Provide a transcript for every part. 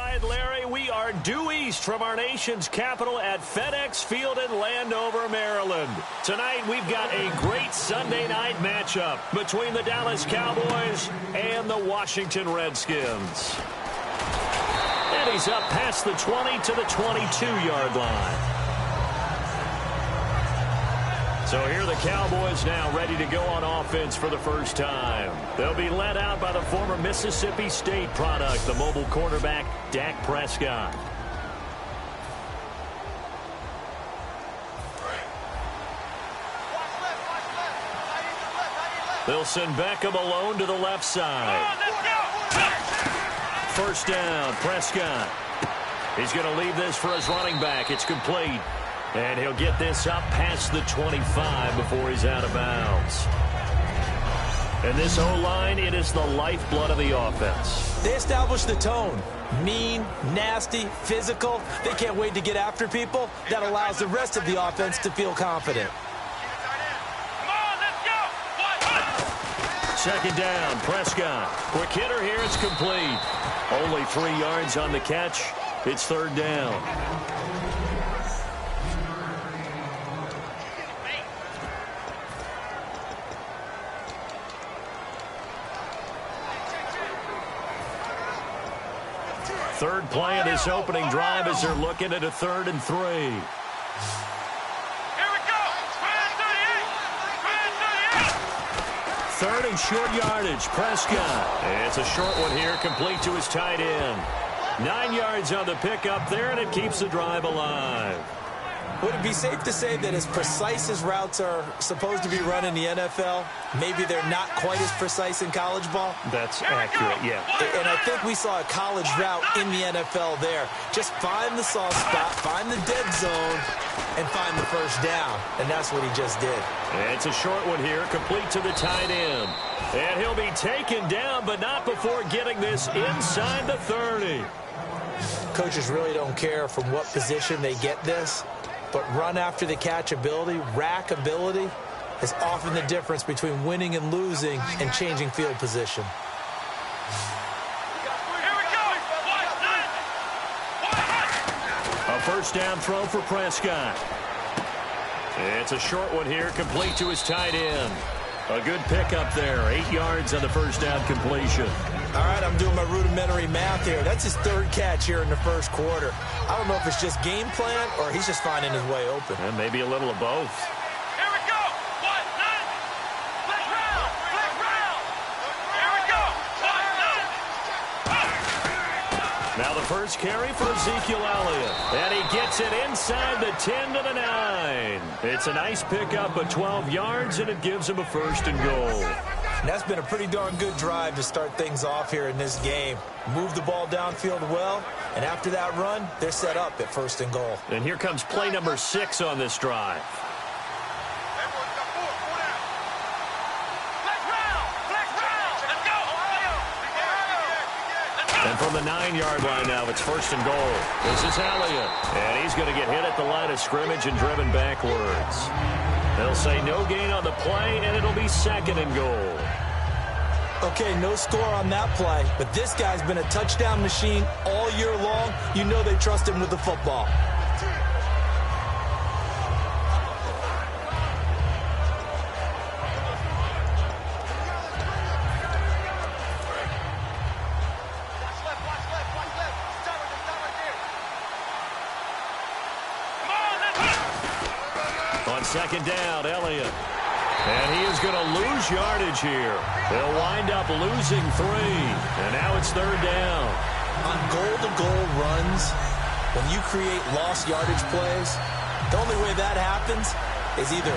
right, Larry, we are due east from our nation's capital at FedEx Field in Landover, Maryland. Tonight, we've got a great Sunday night matchup between the Dallas Cowboys and the Washington Redskins. And he's up past the 20 to the 22-yard line. So here are the Cowboys now ready to go on offense for the first time. They'll be led out by the former Mississippi State product, the mobile quarterback, Dak Prescott. They'll send Beckham alone to the left side. First down, Prescott. He's going to leave this for his running back. It's complete. And he'll get this up past the 25 before he's out of bounds. And this O-line, it is the lifeblood of the offense. They establish the tone. Mean, nasty, physical. They can't wait to get after people. That allows the rest of the offense to feel confident. Second down, Prescott. Quick hitter here, it's complete. Only 3 yards on the catch. It's third down. Third play of this opening drive as they're looking at a 3rd and 3. Here we go. 3rd and short yardage. Prescott. It's a short one here, complete to his tight end. 9 yards on the pickup there, and it keeps the drive alive. Would it be safe to say that as precise as routes are supposed to be run in the NFL, maybe they're not quite as precise in college ball? That's accurate, yeah. And I think we saw a college route in the NFL there. Just find the soft spot, find the dead zone, and find the first down. And that's what he just did. And it's a short one here, complete to the tight end. And he'll be taken down, but not before getting this inside the 30. Coaches really don't care from what position they get this. But run after the catch ability, rack ability, is often the difference between winning and losing and changing field position. A first down throw for Prescott. It's a short one here, complete to his tight end. A good pickup there, 8 yards on the first down completion. All right, I'm doing my rudimentary math here. That's his 3rd catch here in the first quarter. I don't know if it's just game plan or he's just finding his way open. And maybe a little of both. Here we go. Flex round. Here we go. Now the first carry for Ezekiel Elliott. And he gets it inside the 10 to the 9. It's a nice pickup of 12 yards, and it gives him a 1st and goal. And that's been a pretty darn good drive to start things off here in this game. Move the ball downfield well, and after that run, they're set up at 1st and goal. And here comes play number 6 on this drive. And from the 9-yard line now, it's 1st and goal. This is Elliott. And he's going to get hit at the line of scrimmage and driven backwards. They'll say no gain on the play, and it'll be 2nd and goal. Okay, no score on that play, but this guy's been a touchdown machine all year long. You know they trust him with the football. On 2nd down, Elliott. And he is going to lose yardage here. They'll wind up losing 3. And now it's 3rd down. On goal-to-goal runs, when you create lost yardage plays, the only way that happens is either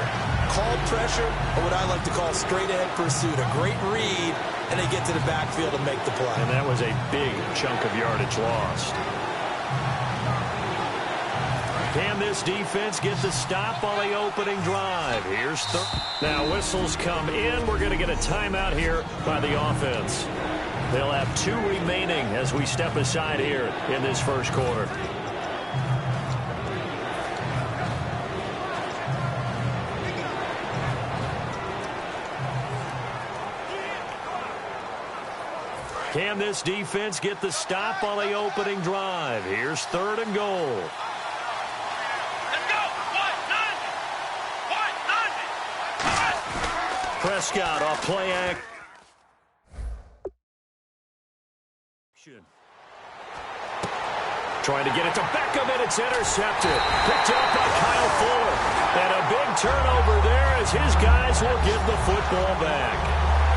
called pressure or what I like to call straight-ahead pursuit. A great read, and they get to the backfield and make the play. And that was a big chunk of yardage lost. Can this defense get the stop on the opening drive? Here's now whistles come in. We're going to get a timeout here by the offense. They'll have 2 remaining as we step aside here in this first quarter. Can this defense get the stop on the opening drive? Here's 3rd and goal. Let's go. 1-9. Prescott off play action. Trying to get it to Beckham, and it's intercepted. Picked up by Kyle Fuller. And a big turnover there as his guys will give the football back.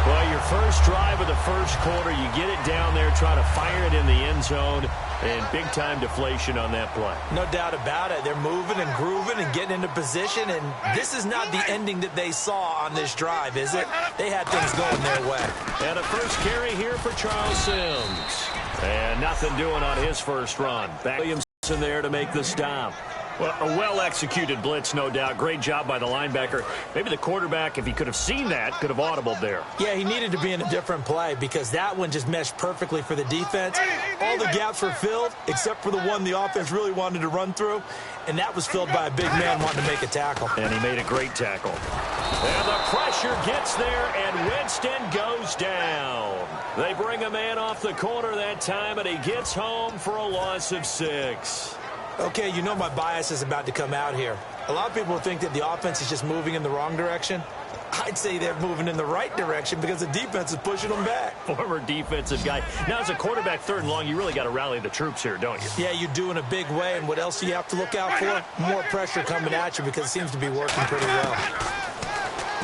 Well, your first drive of the first quarter, you get it down there, try to fire it in the end zone, and big-time deflation on that play. No doubt about it. They're moving and grooving and getting into position, and this is not the ending that they saw on this drive, is it? They had things going their way. And a first carry here for Charles Sims. And nothing doing on his first run. Back Williamson there to make the stop. Well, a well-executed blitz, no doubt. Great job by the linebacker. Maybe the quarterback, if he could have seen that, could have audibled there. Yeah, he needed to be in a different play because that one just meshed perfectly for the defense. All the gaps were filled except for the one the offense really wanted to run through, and that was filled by a big man wanting to make a tackle. And he made a great tackle. And the pressure gets there, and Winston goes down. They bring a man off the corner that time, and he gets home for a loss of 6. Okay, you know my bias is about to come out here. A lot of people think that the offense is just moving in the wrong direction. I'd say they're moving in the right direction because the defense is pushing them back. Former defensive guy. Now, as a quarterback 3rd and long, you really got to rally the troops here, don't you? Yeah, you do in a big way, and what else do you have to look out for? More pressure coming at you because it seems to be working pretty well.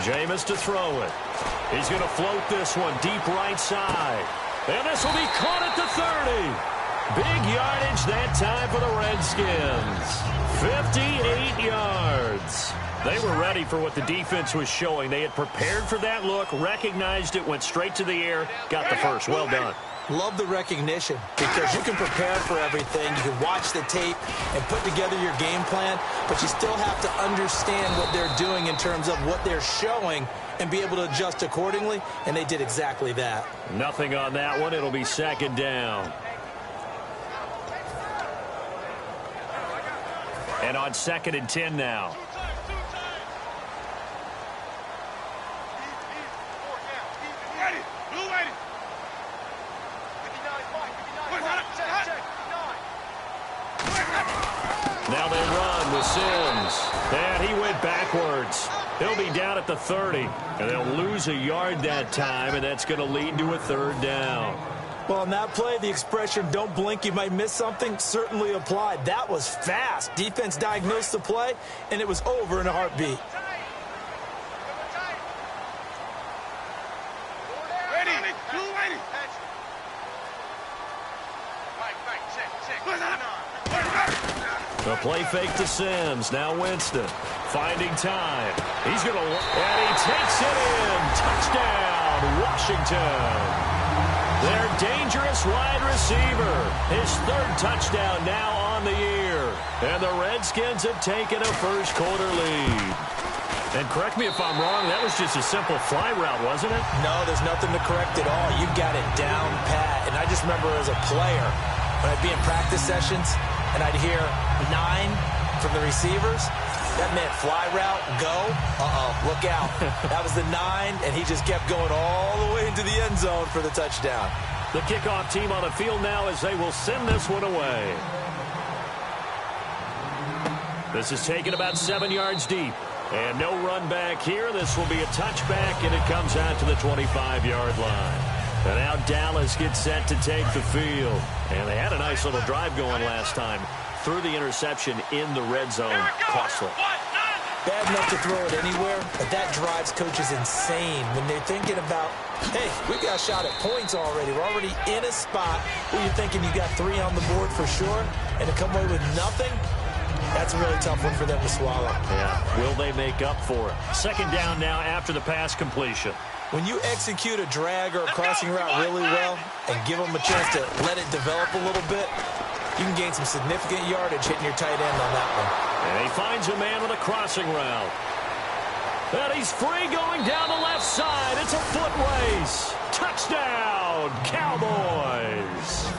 Jameis to throw it. He's going to float this one deep right side. And this will be caught at the 30. Big yardage that time for the Redskins. 58 yards. They were ready for what the defense was showing. They had prepared for that look, recognized it, went straight to the air, got the first. Well done. Love the recognition because you can prepare for everything. You can watch the tape and put together your game plan, but you still have to understand what they're doing in terms of what they're showing and be able to adjust accordingly, and they did exactly that. Nothing on that one. It'll be 2nd down. And on 2nd and 10 now. Now they run with Sims. And he went backwards. He'll be down at the 30. And they'll lose a yard that time, and that's going to lead to a 3rd down. Well, on that play, the expression, don't blink, you might miss something, certainly applied. That was fast. Defense diagnosed the play, and it was over in a heartbeat. The play fake to Sims. Now Winston finding time. He's going to, and he takes it in. Touchdown, Washington. Their dangerous wide receiver. His 3rd touchdown now on the year. And the Redskins have taken a first quarter lead. And correct me if I'm wrong, that was just a simple fly route, wasn't it? No, there's nothing to correct at all. You've got it down pat. And I just remember as a player, when I'd be in practice sessions, and I'd hear 9 from the receivers, that meant fly route, go, look out. That was the 9, and he just kept going all the way into the end zone for the touchdown. The kickoff team on the field now as they will send this one away. This is taken about 7 yards deep. And no run back here. This will be a touchback, and it comes out to the 25-yard line. And now Dallas gets set to take the field. And they had a nice little drive going last time. Threw the interception in the red zone. Costly. Bad enough to throw it anywhere, but that drives coaches insane when they're thinking about, hey, we've got a shot at points already. We're already in a spot where you're thinking you got 3 on the board for sure, and to come away with nothing, that's a really tough one for them to swallow. Yeah, will they make up for it? 2nd down now after the pass completion. When you execute a drag or a crossing route really well and give them a chance to let it develop a little bit, you can gain some significant yardage hitting your tight end on that one. And he finds a man with a crossing route. And he's free going down the left side. It's a foot race. Touchdown, Cowboys.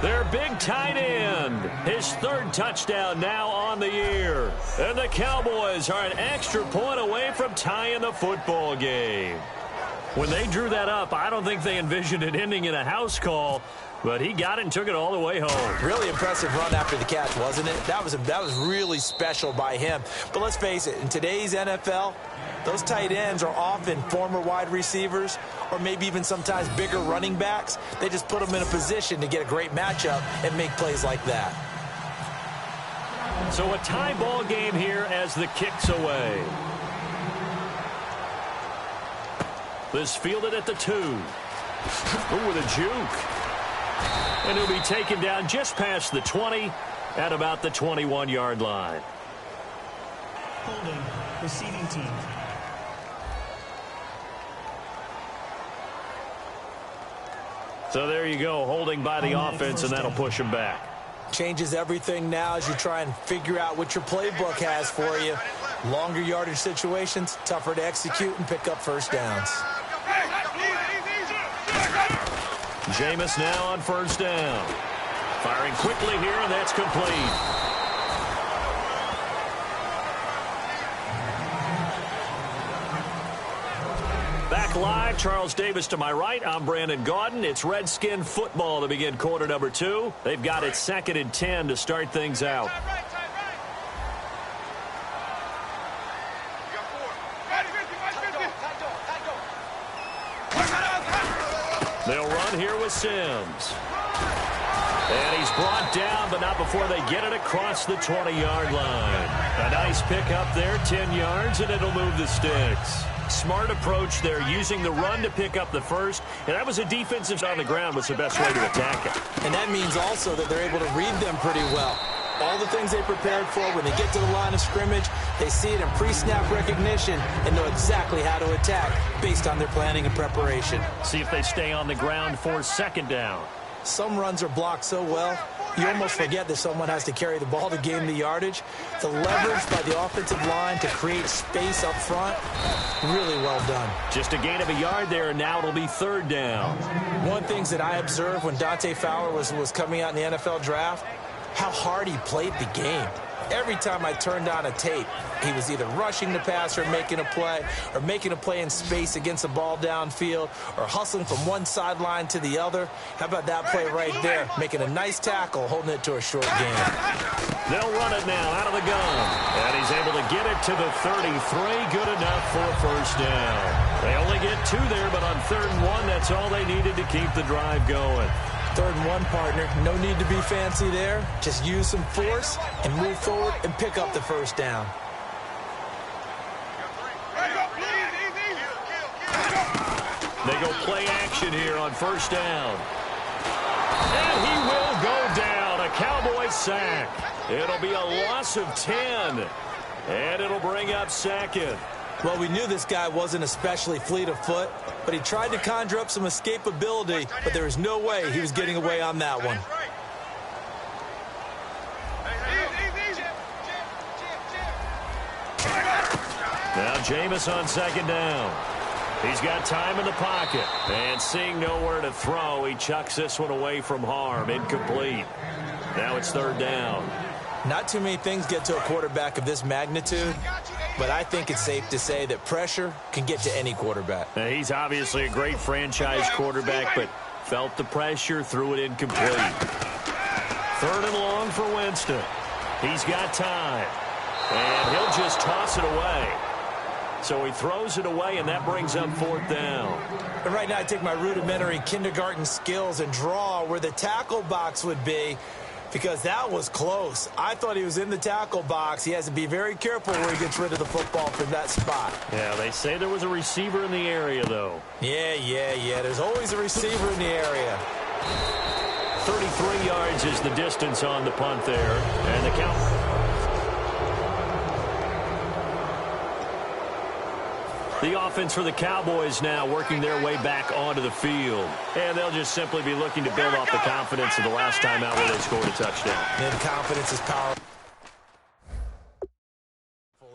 Their big tight end. His 3rd touchdown now on the year. And the Cowboys are an extra point away from tying the football game. When they drew that up, I don't think they envisioned it ending in a house call, but he got it and took it all the way home. Really impressive run after the catch, wasn't it? That was really special by him. But let's face it, in today's NFL, those tight ends are often former wide receivers or maybe even sometimes bigger running backs. They just put them in a position to get a great matchup and make plays like that. So a tie ball game here as the kick's away. This fielded at the 2. Ooh, with a juke. And he'll be taken down just past the 20 at about the 21-yard line. Holding, receiving team. So there you go, holding by the offense, and that'll push him back. Changes everything now as you try and figure out what your playbook has for you. Longer yardage situations, tougher to execute and pick up first downs. Jameis now on first down. Firing quickly here, and that's complete. Back live, Charles Davis to my right. I'm Brandon Gaudin. It's Redskin football to begin quarter number 2. They've got it 2nd and 10 to start things out. They'll run here with Sims. And he's brought down, but not before they get it across the 20-yard line. A nice pick up there, 10 yards, and it'll move the sticks. Smart approach there, using the run to pick up the first. And that was a defensive on the ground was the best way to attack it. And that means also that they're able to read them pretty well. All the things they prepared for, when they get to the line of scrimmage, they see it in pre-snap recognition and know exactly how to attack based on their planning and preparation. See if they stay on the ground for 2nd down. Some runs are blocked so well, you almost forget that someone has to carry the ball to gain the yardage. The leverage by the offensive line to create space up front, really well done. Just a gain of a yard there, and now it'll be 3rd down. One of the things that I observed when Dante Fowler was coming out in the NFL draft, how hard he played the game. Every time I turned on a tape, he was either rushing the passer, making a play in space against the ball downfield, or hustling from one sideline to the other. How about that play right there, making a nice tackle, holding it to a short gain. They'll run it now out of the gun, and he's able to get it to the 33. Good enough for a first down. They only get 2 there, but on 3rd and 1, that's all they needed to keep the drive going. 3rd and 1, partner. No need to be fancy there. Just use some force and move forward and pick up the first down. They go play action here on first down. And he will go down. A Cowboy sack. It'll be a loss of 10. And it'll bring up 2nd. Well, we knew this guy wasn't especially fleet of foot, but he tried to conjure up some escapability, but there was no way he was getting away on that one. Now Jameis on 2nd down. He's got time in the pocket. And seeing nowhere to throw, he chucks this one away from harm. Incomplete. Now it's 3rd down. Not too many things get to a quarterback of this magnitude, but I think it's safe to say that pressure can get to any quarterback. Now, he's obviously a great franchise quarterback, but felt the pressure, threw it incomplete. 3rd and long for Winston. He's got time. And he'll just toss it away. So he throws it away, and that brings up 4th down. And right now I take my rudimentary kindergarten skills and draw where the tackle box would be, because that was close. I thought he was in the tackle box. He has to be very careful where he gets rid of the football from that spot. Yeah, they say there was a receiver in the area, though. Yeah. There's always a receiver in the area. 33 yards is the distance on the punt there. And the count. The offense for the Cowboys now working their way back onto the field. And they'll just simply be looking to build off the confidence of the last time out where they scored a touchdown. And confidence is powerful,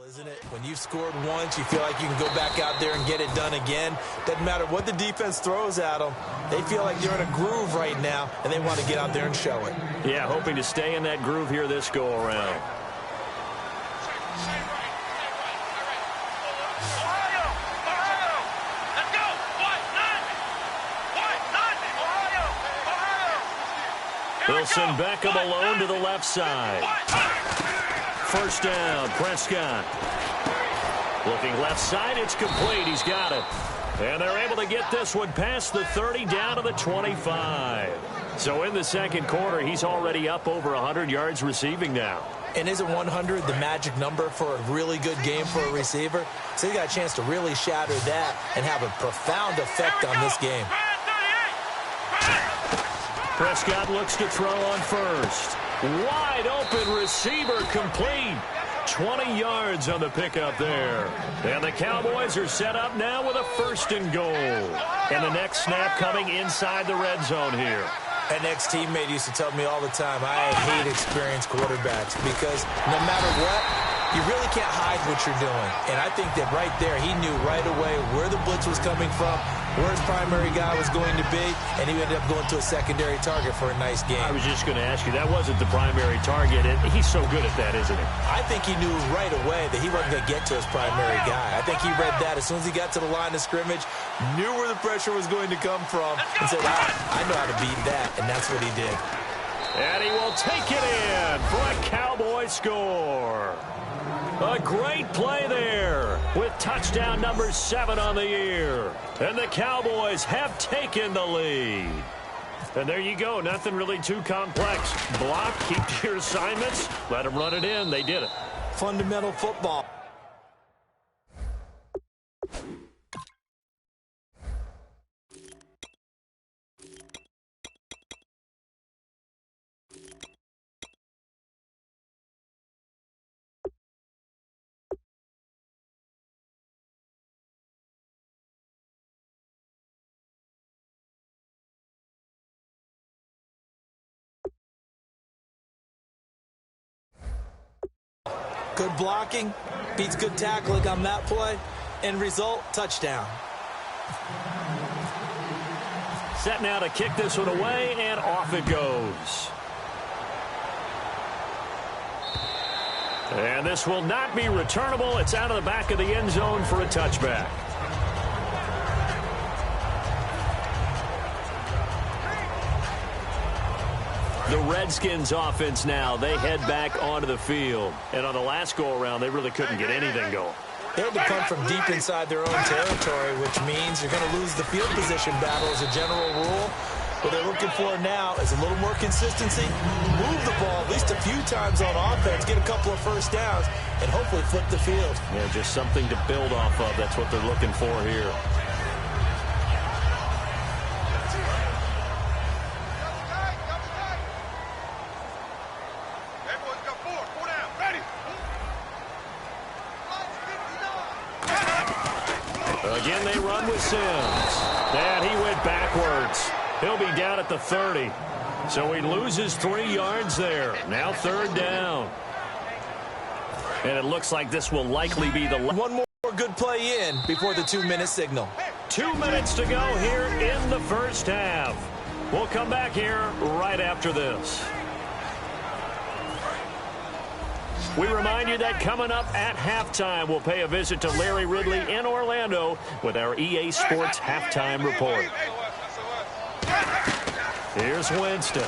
isn't it? When you've scored once, you feel like you can go back out there and get it done again. Doesn't matter what the defense throws at them. They feel like they're in a groove right now, and they want to get out there and show it. Yeah, hoping to stay in that groove here this go-around. Let's go. Watch. Wilson Beckham alone to the left side. First down, Prescott. Looking left side, it's complete. He's got it. And they're able to get this one past the 30 down to the 25. So in the second quarter, he's already up over 100 yards receiving now. And isn't 100 the magic number for a really good game for a receiver? So he got a chance to really shatter that and have a profound effect on this game. Prescott looks to throw on first. Wide open receiver complete. 20 yards on the pickup there. And the Cowboys are set up now with a first and goal. And the next snap coming inside the red zone here. An ex-teammate used to tell me all the time, I hate experienced quarterbacks because no matter what, you really can't hide what you're doing. And I think that right there, he knew right away where the blitz was coming from, where his primary guy was going to be, and he ended up going to a secondary target for a nice game. I was just going to ask you, that wasn't the primary target, and he's so good at that, isn't he? I think he knew right away that he wasn't going to get to his primary guy. I think he read that as soon as he got to the line of scrimmage, knew where the pressure was going to come from, and said, I know how to beat that, and that's what he did. And he will take it in for a Cowboy score. A great play there with touchdown number 7 on the year. And the Cowboys have taken the lead. And there you go. Nothing really too complex. Block, keep to your assignments, let them run it in. They did it. Fundamental football. Good blocking, beats good tackling on that play, end result, touchdown. Set now to kick this one away, and off it goes. And this will not be returnable. It's out of the back of the end zone for a touchback. The Redskins offense now, they head back onto the field. And on the last go-around, they really couldn't get anything going. They had to punt from deep inside their own territory, which means you're going to lose the field position battle as a general rule. What they're looking for now is a little more consistency, move the ball at least a few times on offense, get a couple of first downs, and hopefully flip the field. Yeah, just something to build off of. That's what they're looking for here. Again, they run with Sims. And he went backwards. He'll be down at the 30. So he loses 3 yards there. Now third down. And it looks like this will likely be the... One more good play in before the 2-minute signal. 2 minutes to go here in the first half. We'll come back here right after this. We remind you that coming up at halftime, we'll pay a visit to Larry Ridley in Orlando with our EA Sports Halftime Report. Here's Winston.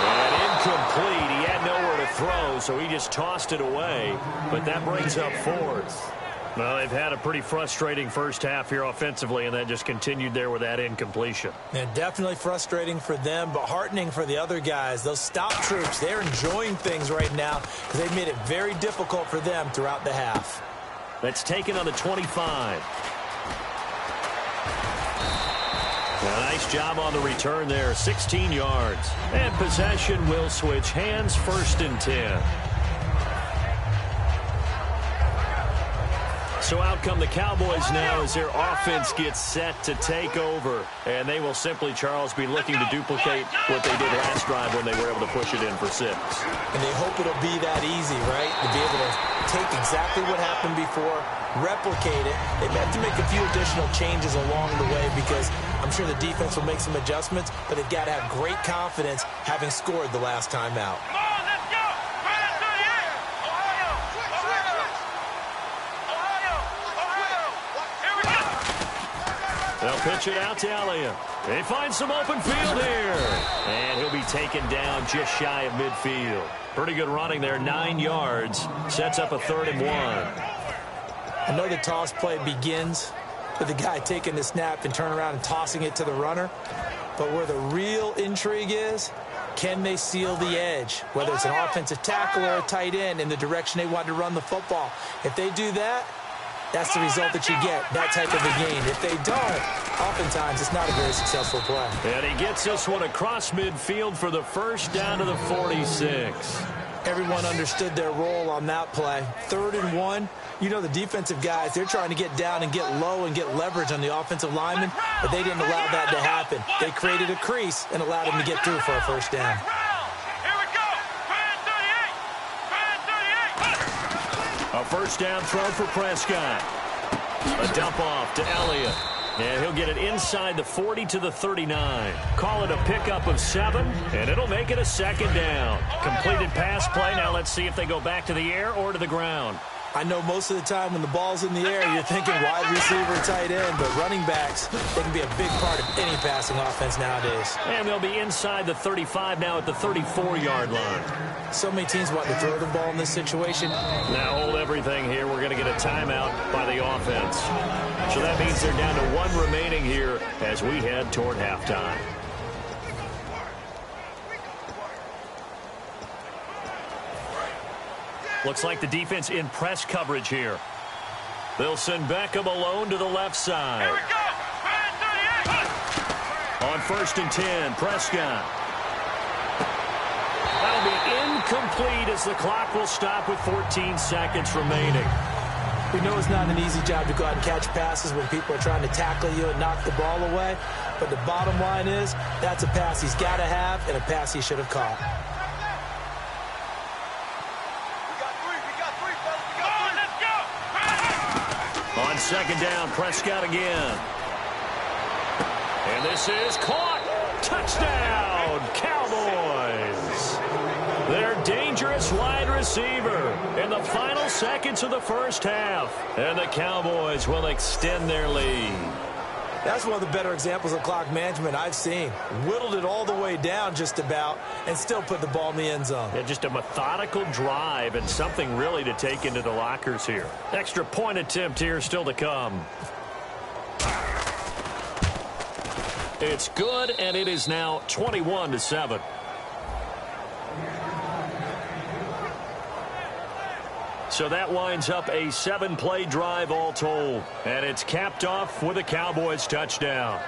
And incomplete. He had nowhere to throw, so he just tossed it away. But that brings up fourth. Well, they've had a pretty frustrating first half here offensively, and that just continued there with that incompletion. And definitely frustrating for them, but heartening for the other guys. Those stop troops, they're enjoying things right now because they've made it very difficult for them throughout the half. That's taken on the 25. A nice job on the return there, 16 yards. And possession will switch hands, 1st and 10. So out come the Cowboys now as their offense gets set to take over. And they will simply, Charles, be looking to duplicate what they did last drive when they were able to push it in for 6. And they hope it'll be that easy, right? To be able to take exactly what happened before, replicate it. They may have to make a few additional changes along the way because I'm sure the defense will make some adjustments, but they've got to have great confidence having scored the last time out. They'll pitch it out to Elliott. They find some open field here. And he'll be taken down just shy of midfield. Pretty good running there, 9 yards. Sets up a 3rd and 1. I know the toss play begins with the guy taking the snap and turning around and tossing it to the runner. But where the real intrigue is, can they seal the edge? Whether it's an offensive tackle or a tight end in the direction they want to run the football. If they do that, that's the result that you get, that type of a gain. If they don't, oftentimes it's not a very successful play. And he gets this one across midfield for the first down to the 46. Everyone understood their role on that play. 3rd and 1. You know the defensive guys, they're trying to get down and get low and get leverage on the offensive lineman, but they didn't allow that to happen. They created a crease and allowed him to get through for a first down. Here we go. Fan 38. A first down throw for Prescott. A dump off to Elliott. And he'll get it inside the 40 to the 39. Call it a pickup of 7, and it'll make it a 2nd down. Completed pass play. Now let's see if they go back to the air or to the ground. I know most of the time when the ball's in the air, you're thinking wide receiver, tight end, but running backs, they can be a big part of any passing offense nowadays. And they'll be inside the 35 now at the 34-yard line. So many teams want to throw the ball in this situation. Now hold everything here. We're going to get a timeout by the offense. So that means they're down to 1 remaining here as we head toward halftime. Looks like the defense in press coverage here. They'll send Beckham alone to the left side. Here we go. Fan 38. On 1st and 10, Prescott. That'll be incomplete as the clock will stop with 14 seconds remaining. We know it's not an easy job to go out and catch passes when people are trying to tackle you and knock the ball away. But the bottom line is, that's a pass he's got to have and a pass he should have caught. On 2nd down, Prescott again. And this is caught. Touchdown, Cowboys. Their dangerous wide receiver in the final seconds of the first half. And the Cowboys will extend their lead. That's one of the better examples of clock management I've seen. Whittled it all the way down just about and still put the ball in the end zone. Yeah, just a methodical drive and something really to take into the lockers here. Extra point attempt here still to come. It's good, and it is now 21-7. So that winds up a 7-play drive all told. And it's capped off with a Cowboys touchdown.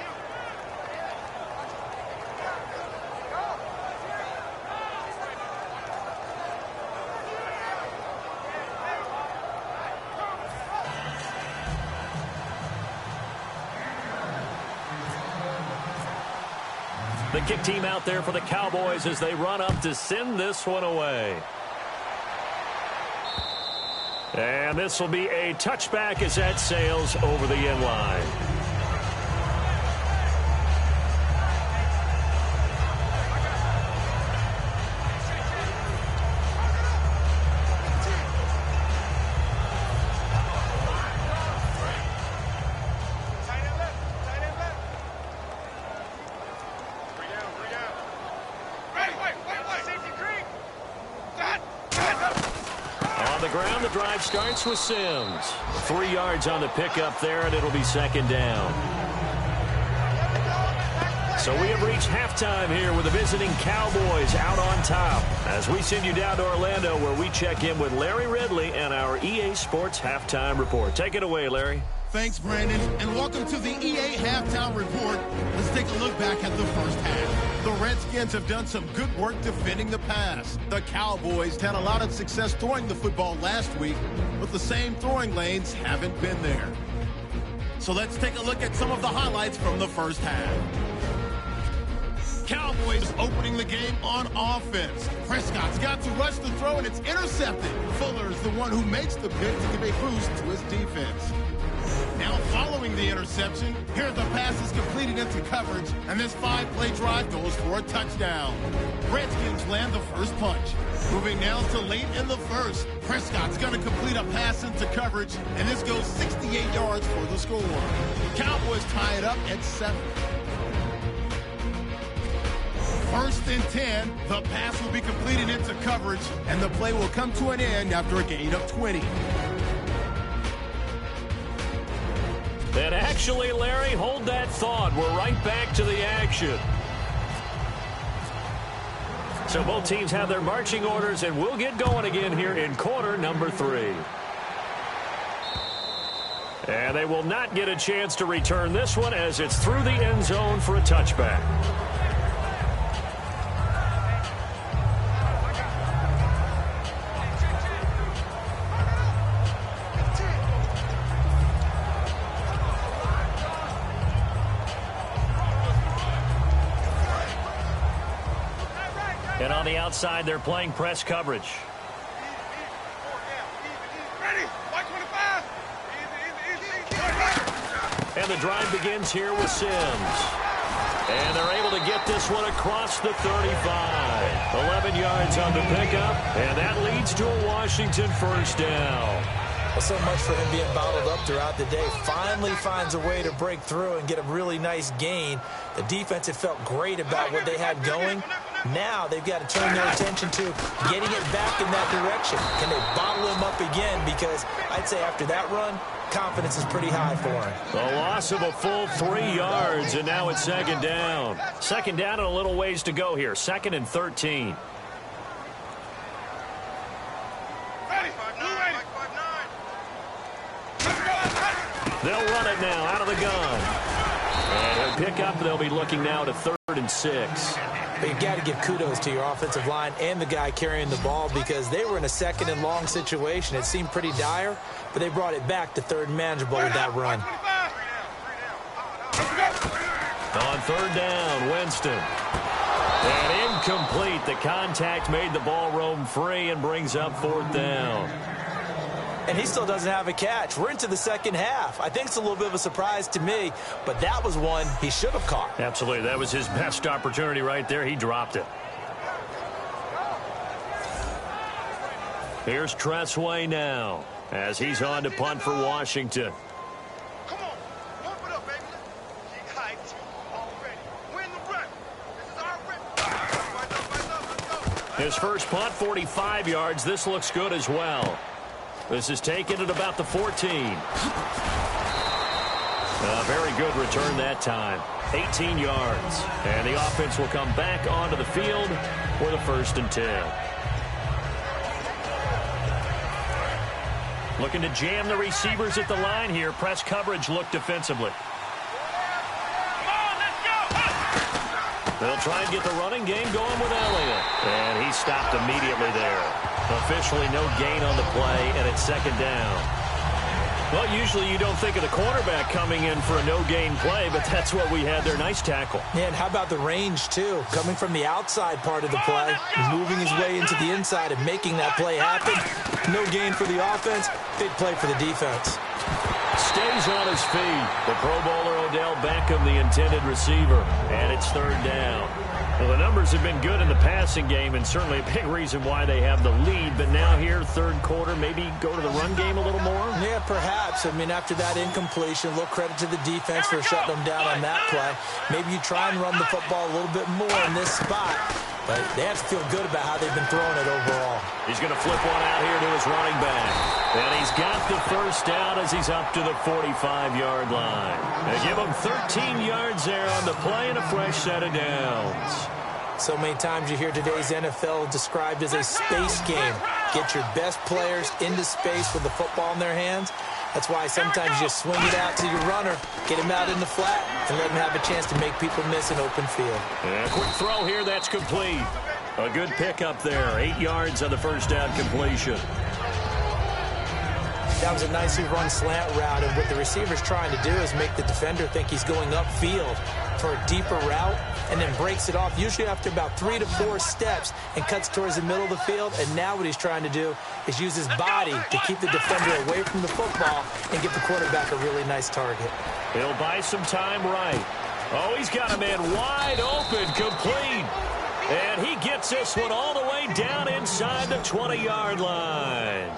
The kick team out there for the Cowboys as they run up to send this one away. And this will be a touchback as that sails over the end line. Starts with Sims. 3 yards on the pickup there, and it'll be 2nd down. So we have reached halftime here with the visiting Cowboys out on top as we send you down to Orlando where we check in with Larry Ridley and our EA Sports Halftime Report. Take it away, Larry. Thanks, Brandon, and welcome to the EA Halftime Report. Let's take a look back at the first half. The Redskins have done some good work defending the pass. The Cowboys had a lot of success throwing the football last week, but the same throwing lanes haven't been there. So let's take a look at some of the highlights from the first half. Cowboys opening the game on offense. Prescott's got to rush the throw, and it's intercepted. Fuller's the one who makes the pick to give a boost to his defense. Now following the interception, here the pass is completed into coverage, and this 5-play drive goes for a touchdown. Redskins land the first punch. Moving now to late in the first, Prescott's going to complete a pass into coverage, and this goes 68 yards for the score. Cowboys tie it up at 7. First and 10, the pass will be completed into coverage, and the play will come to an end after a gain of 20. And actually, Larry, hold that thought. We're right back to the action. So both teams have their marching orders, and we'll get going again here in quarter number 3. And they will not get a chance to return this one as it's through the end zone for a touchback. And on the outside, they're playing press coverage. And the drive begins here with Sims. And they're able to get this one across the 35. 11 yards on the pickup, and that leads to a Washington first down. Well, so much for him being bottled up throughout the day. Finally finds a way to break through and get a really nice gain. The defense had felt great about what they had going. Now they've got to turn their attention to getting it back in that direction. Can they bottle him up again? Because I'd say after that run, confidence is pretty high for him. A loss of a full 3 yards, and now it's second down. Second down and a little ways to go here. 2nd and 13. They'll run it now out of the gun. And he'll pick up. They'll be looking now to 3rd and 6. But you've got to give kudos to your offensive line and the guy carrying the ball because they were in a 2nd and long situation. It seemed pretty dire, but they brought it back to 3rd and manageable with that run. On 3rd down, Winston. And incomplete. The contact made the ball roam free and brings up 4th down. And he still doesn't have a catch. We're into the second half. I think it's a little bit of a surprise to me, but that was one he should have caught. Absolutely. That was his best opportunity right there. He dropped it. Here's Tressway now as he's on to punt for Washington. Come on, pump it up, baby. Get hyped already. Win the run. This is our run. Let's go. His first punt, 45 yards. This looks good as well. This is taken at about the 14. A very good return that time. 18 yards. And the offense will come back onto the field for the 1st and 10. Looking to jam the receivers at the line here. Press coverage look defensively. They'll try and get the running game going with Elliott. And he stopped immediately there. Officially no gain on the play, and it's 2nd down. Well, usually you don't think of the quarterback coming in for a no-gain play, but that's what we had there. Nice tackle. And how about the range, too? Coming from the outside part of the play, moving his way into the inside and making that play happen. No gain for the offense, big play for the defense. Stays on his feet. The Pro Bowler Odell Beckham, the intended receiver, and it's 3rd down. Well, the numbers have been good in the passing game, and certainly a big reason why they have the lead. But now here, 3rd quarter, maybe go to the run game a little more? Yeah, perhaps. I mean, after that incompletion, a little credit to the defense for shutting them down on that play. Maybe you try and run the football a little bit more in this spot. But they have to feel good about how they've been throwing it overall. He's going to flip one out here to his running back. And he's got the first down as he's up to the 45-yard line. They give him 13 yards there on the play and a fresh set of downs. So many times you hear today's NFL described as a space game. Get your best players into space with the football in their hands. That's why sometimes you just swing it out to your runner, get him out in the flat, and let him have a chance to make people miss an open field. And a quick throw here, that's complete. A good pickup there, 8 yards on the first down completion. That was a nicely run slant route, and what the receiver's trying to do is make the defender think he's going upfield for a deeper route, and then breaks it off, usually after about 3 to 4 steps, and cuts towards the middle of the field. And now what he's trying to do is use his body to keep the defender away from the football and give the quarterback a really nice target. He'll buy some time right. Oh, he's got a man wide open, complete. And he gets this one all the way down inside the 20-yard line.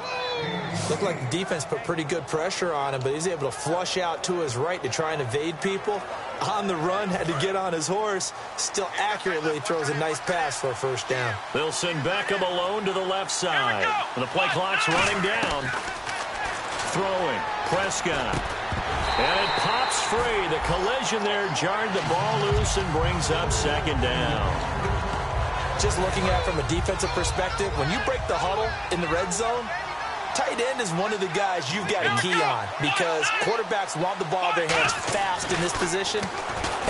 Looked like the defense put pretty good pressure on him, but he's able to flush out to his right to try and evade people. On the run, had to get on his horse. Still accurately throws a nice pass for a first down. They'll send Beckham alone to the left side. The play clock's running down. Throwing. Prescott. And it pops free. The collision there jarred the ball loose and brings up second down. Just looking at it from a defensive perspective, when you break the huddle in the red zone, tight end is one of the guys you've got to key on, because quarterbacks want the ball in their hands fast in this position,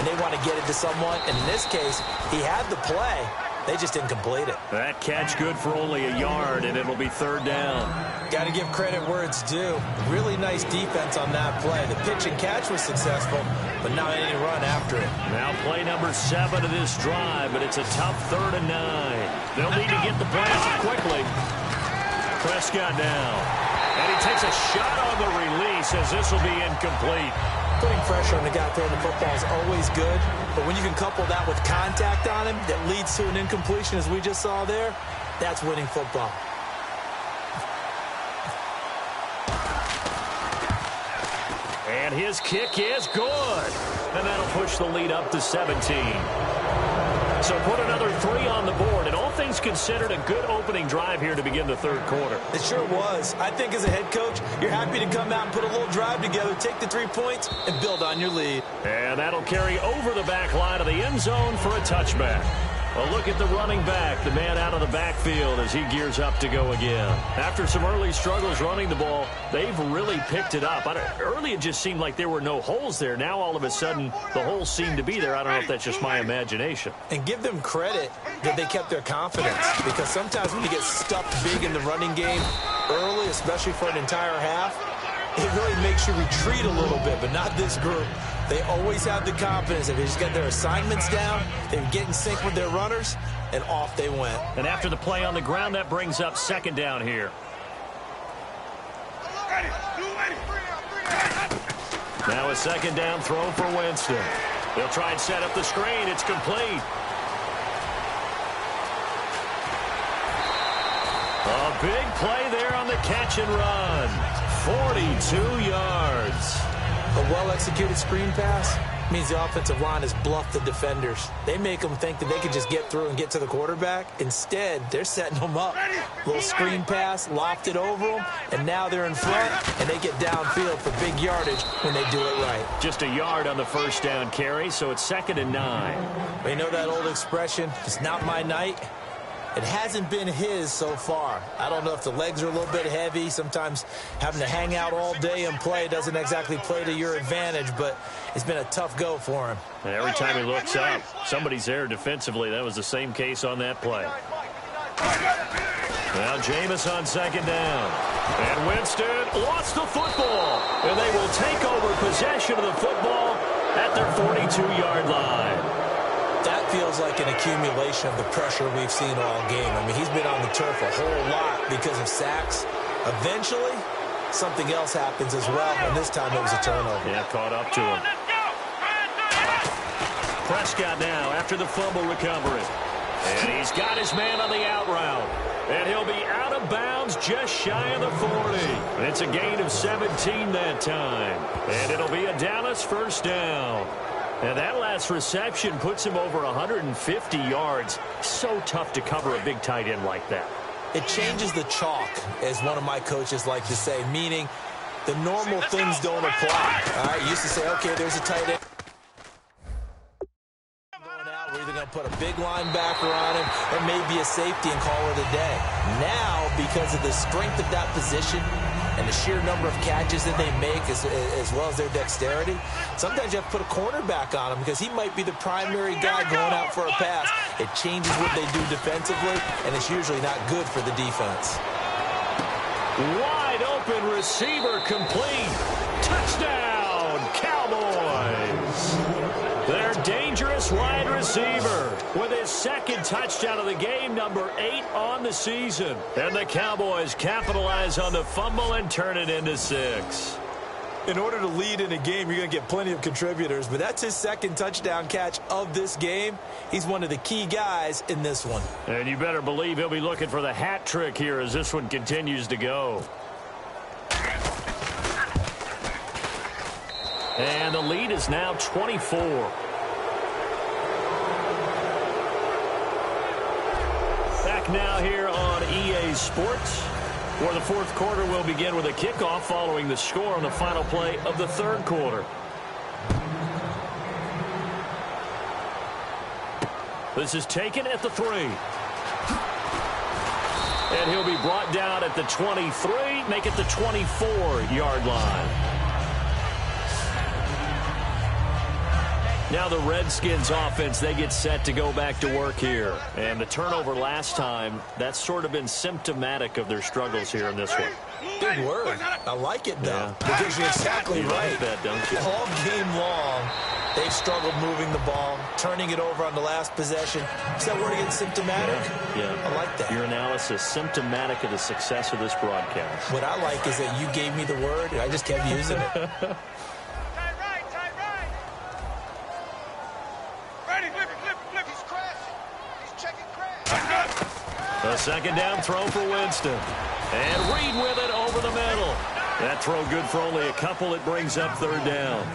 and they want to get it to someone. And in this case, he had the play. They just didn't complete it. That catch good for only a yard, and it'll be third down. Got to give credit where it's due. Really nice defense on that play. The pitch and catch was successful, but not any run after it. Now play number 7 of this drive, but it's a tough 3rd and 9. They'll need to get the pass quickly. Prescott now. And he takes a shot on the release as this will be incomplete. Putting pressure on the guy throwing the football is always good, but when you can couple that with contact on him that leads to an incompletion, as we just saw there, that's winning football. And his kick is good. And that'll push the lead up to 17. So put another 3 on the board, and all things considered, a good opening drive here to begin the third quarter. It sure was. I think as a head coach, you're happy to come out and put a little drive together, take the 3 points, and build on your lead. And that'll carry over the back line of the end zone for a touchback. A look at the running back, the man out of the backfield as he gears up to go again. After some early struggles running the ball, they've really picked it up. Early it just seemed like there were no holes there. Now all of a sudden the holes seem to be there. I don't know if that's just my imagination. And give them credit that they kept their confidence, because sometimes when you get stuffed big in the running game early, especially for an entire half, it really makes you retreat a little bit, but not this group. They always have the confidence that they just got their assignments down, they get in sync with their runners, and off they went. And after the play on the ground, that brings up second down here. Now a second down throw for Winston. They'll try and set up the screen. It's complete. A big play there on the catch and run. 42 yards. A well-executed screen pass means the offensive line has bluffed the defenders. They make them think that they can just get through and get to the quarterback. Instead, they're setting them up. Little screen pass, lofted over them, and now they're in front, and they get downfield for big yardage when they do it right. Just a yard on the first down carry, so it's 2nd and 9. But you know that old expression, it's not my night? It hasn't been his so far. I don't know if the legs are a little bit heavy. Sometimes having to hang out all day and play doesn't exactly play to your advantage, but it's been a tough go for him. And every time he looks up, somebody's there defensively. That was the same case on that play. Now Jameis on second down. And Winston lost the football. And they will take over possession of the football at their 42-yard line. That feels like an accumulation of the pressure we've seen all game. I mean, he's been on the turf a whole lot because of sacks. Eventually, something else happens as well, and this time it was a turnover. Yeah, caught up to him. Prescott now after the fumble recovery. And he's got his man on the out route. And he'll be out of bounds just shy of the 40. And it's a gain of 17 that time. And it'll be a Dallas first down. And that last reception puts him over 150 yards. So tough to cover a big tight end like that. It changes the chalk, as one of my coaches like to say, meaning the normal things don't apply. All right, you used to say, okay, there's a tight end. Going out, we're either going to put a big linebacker on him or maybe a safety and call it a day. Now, because of the strength of that position and the sheer number of catches that they make as well as their dexterity, sometimes you have to put a cornerback on him because he might be the primary guy going out for a pass. It changes what they do defensively, and it's usually not good for the defense. Wide open open receiver complete. Touchdown, Cowboys. Their dangerous wide receiver with his second touchdown of the game, number 8 on the season. And the Cowboys capitalize on the fumble and turn it into 6. In order to lead in a game, you're going to get plenty of contributors, but that's his second touchdown catch of this game. He's one of the key guys in this one. And you better believe he'll be looking for the hat trick here as this one continues to go. And the lead is now 24. Back now here on EA Sports, where the fourth quarter will begin with a kickoff following the score on the final play of the third quarter. This is taken at the 3. And he'll be brought down at the 23, make it the 24-yard line. Now the Redskins offense, they get set to go back to work here. And the turnover last time, that's sort of been symptomatic of their struggles here in this one. Big word. I like it, though. Because you're exactly right. Like that, don't you? All game long, they've struggled moving the ball, turning it over on the last possession. Is that word again, symptomatic? Yeah. I like that. Your analysis, symptomatic of the success of this broadcast. What I like is that you gave me the word, and I just kept using it. A second down throw for Winston. And Reed with it over the middle. That throw good for only a couple. It brings up third down.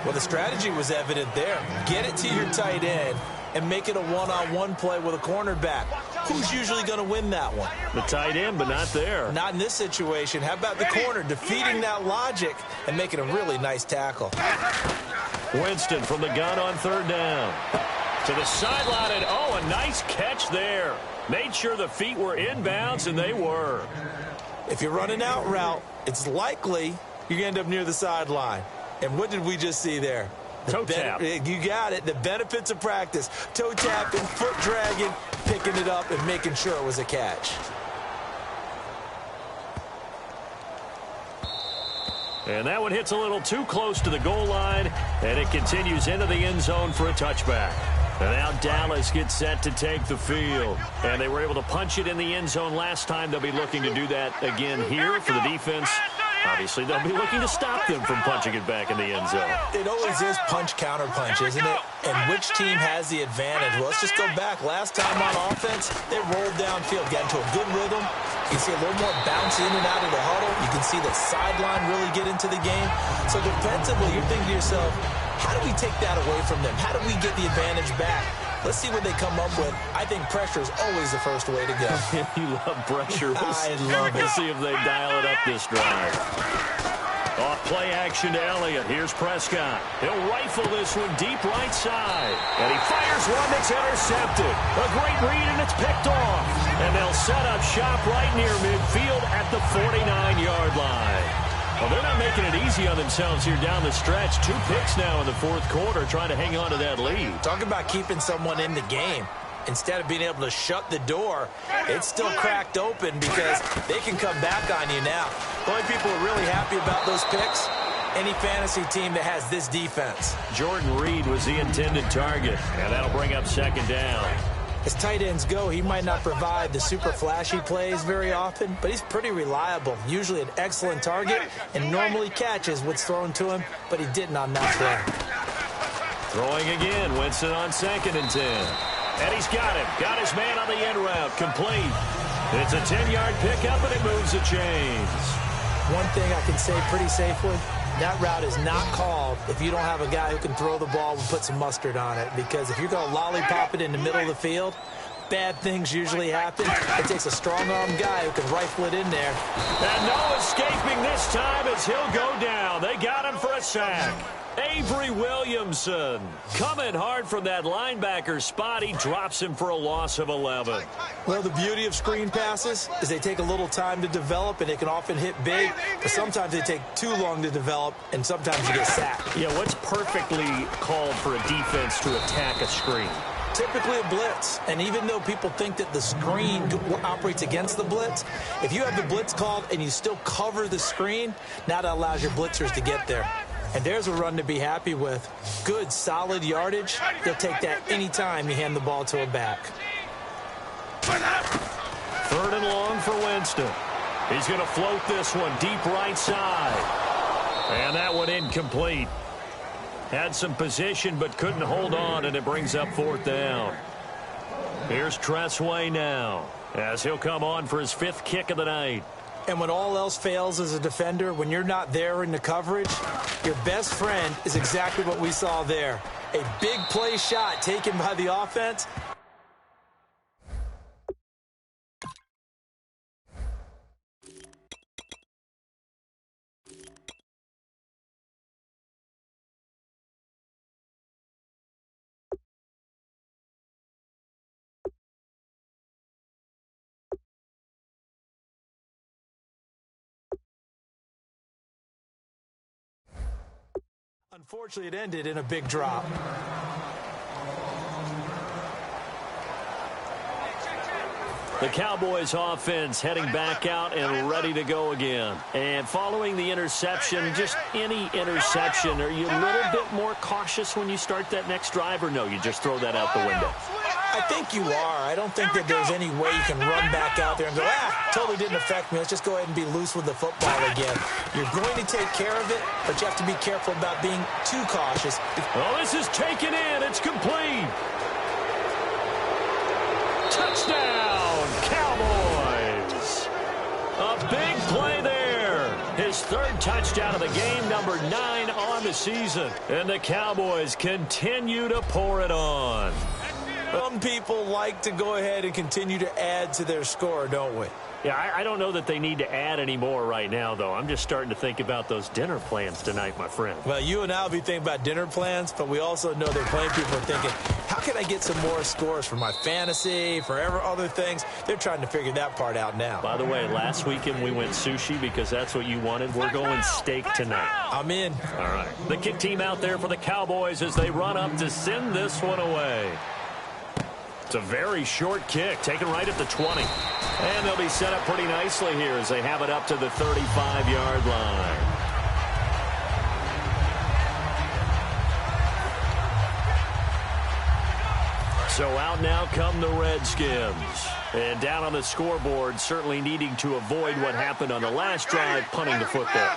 Well, the strategy was evident there. Get it to your tight end and make it a one-on-one play with a cornerback. Who's usually going to win that one? The tight end, but not there. Not in this situation. How about the corner defeating that logic and making a really nice tackle? Winston from the gun on third down. To the sideline, and oh, a nice catch there. Made sure the feet were inbounds, and they were. If you're running out route, it's likely you're going to end up near the sideline. And what did we just see there? Toe tap. You got it. The benefits of practice. Toe tapping, foot dragging, picking it up, and making sure it was a catch. And that one hits a little too close to the goal line, and it continues into the end zone for a touchback. And now Dallas gets set to take the field. And they were able to punch it in the end zone last time. They'll be looking to do that again here for the defense. Obviously, they'll be looking to stop them from punching it back in the end zone. It always is punch-counter-punch, isn't it? And which team has the advantage? Well, let's just go back. Last time on offense, they rolled downfield, got into a good rhythm. You can see a little more bounce in and out of the huddle. You can see the sideline really get into the game. So defensively, you're thinking to yourself, how do we take that away from them? How do we get the advantage back? Let's see what they come up with. I think pressure is always the first way to go. You love pressure. I love it. We'll see if they dial it up this drive. Off play action to Elliott. Here's Prescott. He'll rifle this one deep right side. And he fires one that's intercepted. A great read, and it's picked off. And they'll set up shop right near midfield at the 49-yard line. Well, they're not making it easy on themselves here down the stretch. 2 picks now in the fourth quarter, trying to hang on to that lead. Talk about keeping someone in the game. Instead of being able to shut the door, it's still cracked open because they can come back on you now. The only people who are really happy about those picks, any fantasy team that has this defense. Jordan Reed was the intended target, and that'll bring up second down. As tight ends go, he might not provide the super flashy plays very often, but he's pretty reliable. Usually an excellent target and normally catches what's thrown to him, but he didn't on that play. Throwing again, Winston on 2nd and 10. And he's got him. Got his man on the end route. Complete. It's a 10-yard pickup, and it moves the chains. One thing I can say pretty safely, that route is not called if you don't have a guy who can throw the ball and put some mustard on it. Because if you're going to lollipop it in the middle of the field, bad things usually happen. It takes a strong-arm guy who can rifle it in there. And no escaping this time as he'll go down. They got him for a sack. Avery Williamson coming hard from that linebacker spot. He drops him for a loss of 11. Well, the beauty of screen passes is they take a little time to develop, and they can often hit big, but sometimes they take too long to develop, and sometimes you get sacked. Yeah, what's perfectly called for a defense to attack a screen? typically a blitz. And even though people think that the screen operates against the blitz, if you have the blitz called and you still cover the screen, now that allows your blitzers to get there. And there's a run to be happy with. Good, solid yardage. They'll take that anytime you hand the ball to a back. 3rd and long for Winston. He's going to float this one deep right side. And that one incomplete. Had some position but couldn't hold on, and it brings up 4th down. Here's Tressway now as he'll come on for his 5th kick of the night. And when all else fails as a defender, when you're not there in the coverage, your best friend is exactly what we saw there. A big play shot taken by the offense. Unfortunately, it ended in a big drop. The Cowboys offense heading back out and ready to go again. And following the interception, just any interception, are you a little bit more cautious when you start that next drive, or no, you just throw that out the window? I think you are. I don't think that there's any way you can run back out there and go, totally didn't affect me. Let's just go ahead and be loose with the football again. You're going to take care of it, but you have to be careful about being too cautious. Oh, this is taken in. It's complete. Touchdown, Cowboys. A big play there. His 3rd touchdown of the game, number 9 on the season. And the Cowboys continue to pour it on. Some people like to go ahead and continue to add to their score, don't we? Yeah, I don't know that they need to add any more right now, though. I'm just starting to think about those dinner plans tonight, my friend. Well, you and I will be thinking about dinner plans, but we also know that plenty of people are thinking, how can I get some more scores for my fantasy, for other things? They're trying to figure that part out now. By the way, last weekend we went sushi because that's what you wanted. We're going steak tonight. I'm in. All right. The kick team out there for the Cowboys as they run up to send this one away. It's a very short kick, taken right at the 20. And they'll be set up pretty nicely here as they have it up to the 35-yard line. So out now come the Redskins. And down on the scoreboard, certainly needing to avoid what happened on the last drive, punting the football.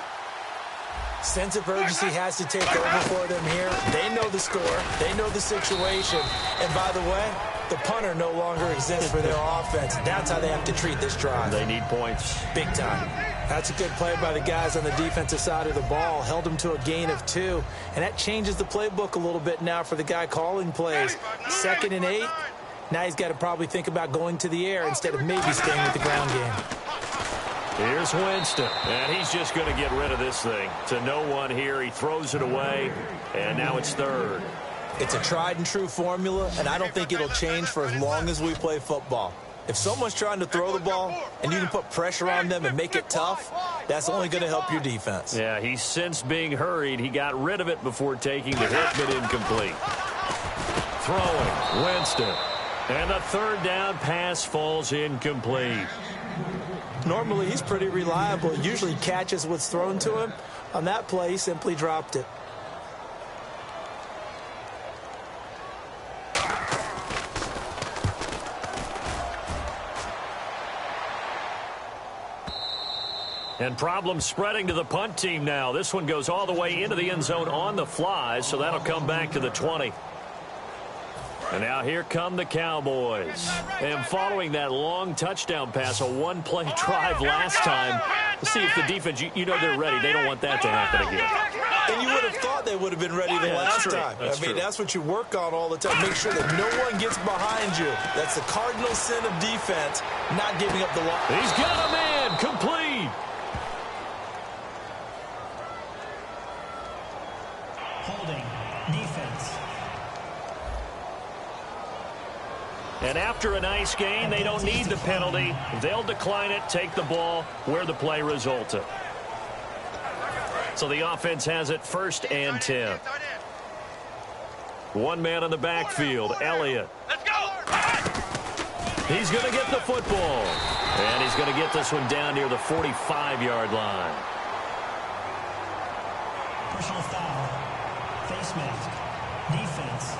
Sense of urgency has to take over for them here. They know the score. They know the situation. And by the way, the punter no longer exists for their offense. That's how they have to treat this drive. They need points. Big time. That's a good play by the guys on the defensive side of the ball. Held them to a gain of 2. And that changes the playbook a little bit now for the guy calling plays. 2nd and 8. Now he's got to probably think about going to the air instead of maybe staying with the ground game. Here's Winston, and he's just going to get rid of this thing. To no one here. He throws it away, and now it's 3rd. It's a tried-and-true formula, and I don't think it'll change for as long as we play football. If someone's trying to throw the ball and you can put pressure on them and make it tough, that's only going to help your defense. Yeah, he's since being hurried. He got rid of it before taking the hit, but incomplete. Throwing, Winston. And the 3rd down pass falls incomplete. Normally, he's pretty reliable. Usually catches what's thrown to him. On that play, he simply dropped it. And problems spreading to the punt team now. This one goes all the way into the end zone on the fly, so that'll come back to the 20. And now here come the Cowboys. And following that long touchdown pass, a one-play drive last time, let's see if the defense, you know they're ready. They don't want that to happen again. And you would have thought they would have been ready the last time. That's what you work on all the time. Make sure that no one gets behind you. That's the cardinal sin of defense, not giving up the ball. He's got a man, complete. Holding, defense. And after a nice gain, they don't need the penalty. They'll decline it, take the ball where the play resulted. So the offense has it 1st and 10. One man in the backfield, Elliott. He's going to get the football. And he's going to get this one down near the 45-yard line. Personal foul. Face mask. Defense.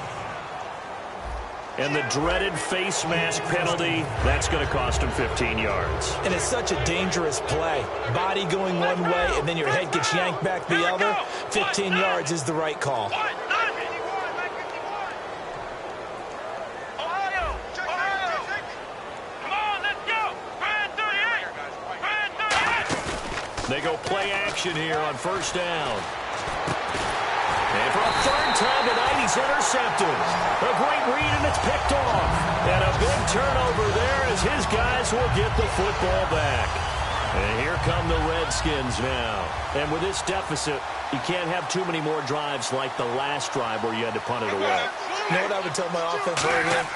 And the dreaded face mask penalty, that's going to cost him 15 yards. And it's such a dangerous play. Body going one way, and then your head gets yanked back the other. 15 yards is the right call. They go play action here on first down. And for a third time tonight, he's intercepted. A great read, and it's picked off. And a big turnover there as his guys will get the football back. And here come the Redskins now. And with this deficit, you can't have too many more drives like the last drive where you had to punt it away. You know what I would tell my offense right here?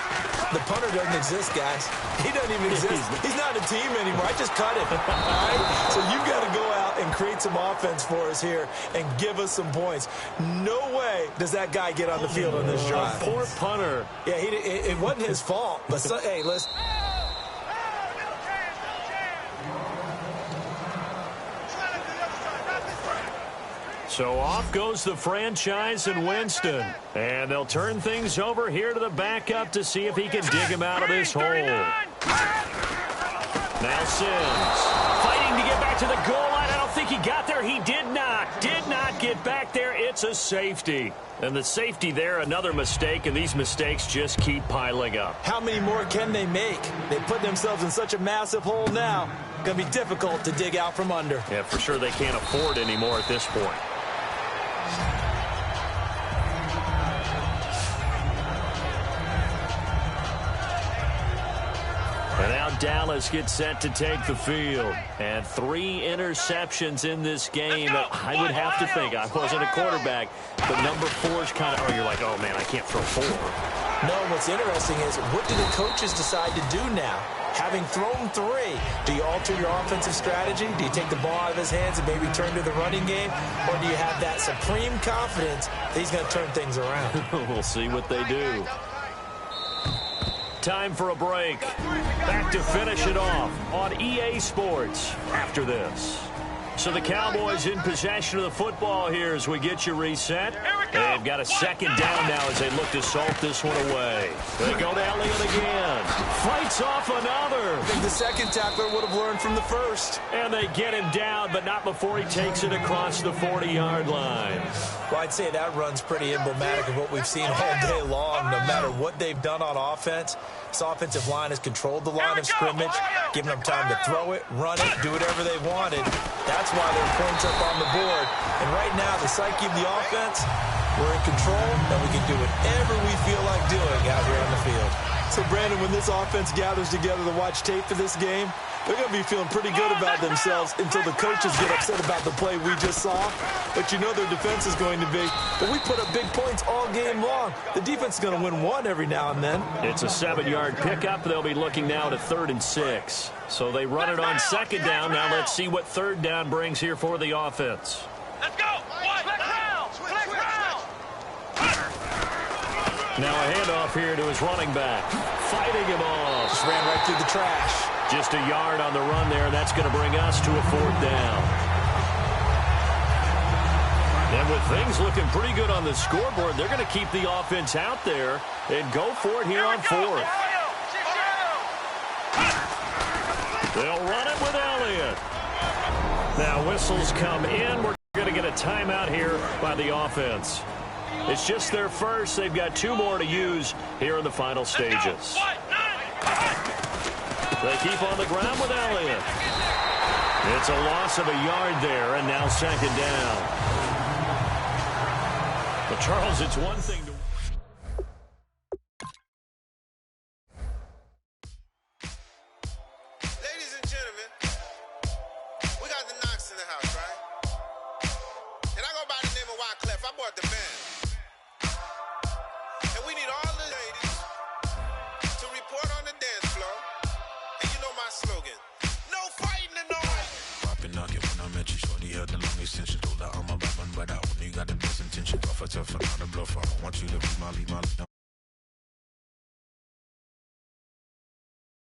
The punter doesn't exist, guys. He doesn't even exist. He's not a team anymore. I just cut him. All right? So you've got to go out and create some offense for us here and give us some points. No way does that guy get on the field on this drive. Poor punter. Yeah, it wasn't his fault. But, hey, listen. So off goes the franchise and Winston. And they'll turn things over here to the backup to see if he can dig him out of this hole. Now Sims fighting to get back to the goal line. I don't think he got there. He did not get back there. It's a safety. And the safety there, another mistake, and these mistakes just keep piling up. How many more can they make? They put themselves in such a massive hole now. Going to be difficult to dig out from under. Yeah, for sure they can't afford anymore at this point. And now Dallas gets set to take the field. And 3 interceptions in this game. I would have to think, I wasn't a quarterback, but number 4 is kind of, you're like, oh man, I can't throw 4. No, what's interesting is, what do the coaches decide to do now? Having thrown 3, do you alter your offensive strategy? Do you take the ball out of his hands and maybe turn to the running game? Or do you have that supreme confidence that he's going to turn things around? We'll see what they do. Time for a break. Back to finish it off on EA Sports after this. So the Cowboys in possession of the football here as we get you reset. They've got a second down now as they look to salt this one away. They go to Elliott again. Fights off another. I think the second tackler would have learned from the first. And they get him down, but not before he takes it across the 40-yard line. Well, I'd say that run's pretty emblematic of what we've seen all day long. No matter what they've done on offense, this offensive line has controlled the line of scrimmage, giving them time to throw it, run it, do whatever they wanted. That's why there are points up on the board. And right now, the psyche of the offense, we're in control, and we can do whatever we feel like doing out here on the field. So, Brandon, when this offense gathers together to watch tape for this game, they're going to be feeling pretty good about themselves until the coaches get upset about the play we just saw. But you know their defense is going to be. But we put up big points all game long. The defense is going to win one every now and then. It's a 7-yard pickup. They'll be looking now to 3rd and 6. So they run it on second down. Now let's see what third down brings here for the offense. Let's go. Flex round. Now a handoff here to his running back. Fighting him off. Just ran right through the trash. Just a yard on the run there, and that's going to bring us to a 4th down. And with things looking pretty good on the scoreboard, they're going to keep the offense out there and go for it here on 4th. They'll run it with Elliott. Now whistles come in. We're going to get a timeout here by the offense. It's just their first. They've got 2 more to use here in the final stages. They keep on the ground with Elliott. It's a loss of a yard there, and now second down. But, Charles, it's one thing to... Ladies and gentlemen, we got the Knox in the house, right? And I go by the name of Wyclef. I bought the band. And we need all the ladies to report on the dance floor. And you know my slogan, no fighting in no way. Popping nugget when I met you, shorty had the long extension. Told her I'm a Batman, but I only got the best intention. Tougher, not a bluff. I don't want you to be my